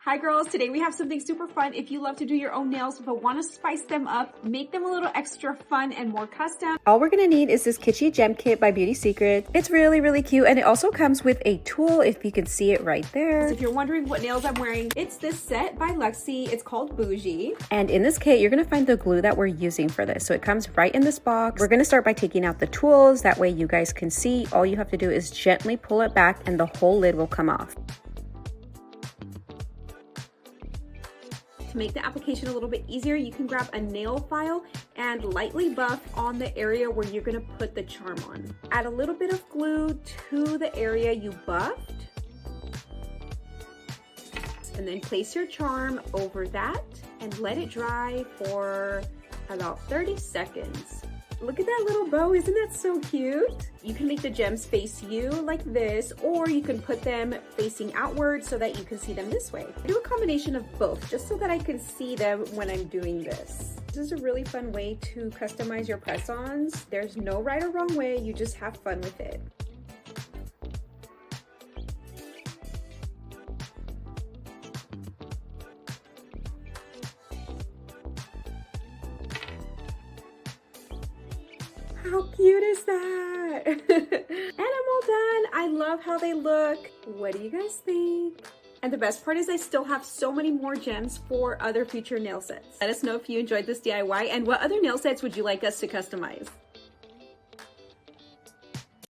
Hi girls, today we have something super fun. If you love to do your own nails but want to spice them up, make them a little extra fun and more custom. All we're gonna need is this Kitschy Gem Kit by Beauty Secret. It's really cute, and it also comes with a tool if you can see it right there. So if you're wondering what nails I'm wearing, it's this set by Luxie. It's called Bougie. And in this kit, you're gonna find the glue that we're using for this. So it comes right in this box. We're gonna start by taking out the tools. That way you guys can see. All you have to do is gently pull it back and the whole lid will come off. To make the application a little bit easier, you can grab a nail file and lightly buff on the area where you're gonna put the charm on. Add a little bit of glue to the area you buffed. And then place your charm over that and let it dry for about 30 seconds. Look at that little bow, isn't that so cute? You can make the gems face you like this, or you can put them facing outward so that you can see them this way. I do a combination of both, just so that I can see them when I'm doing this. This is a really fun way to customize your press-ons. There's no right or wrong way, you just have fun with it. How cute is that? And I'm all done. I love how they look. What do you guys think? And the best part is I still have so many more gems for other future nail sets. Let us know if you enjoyed this DIY and what other nail sets would you like us to customize.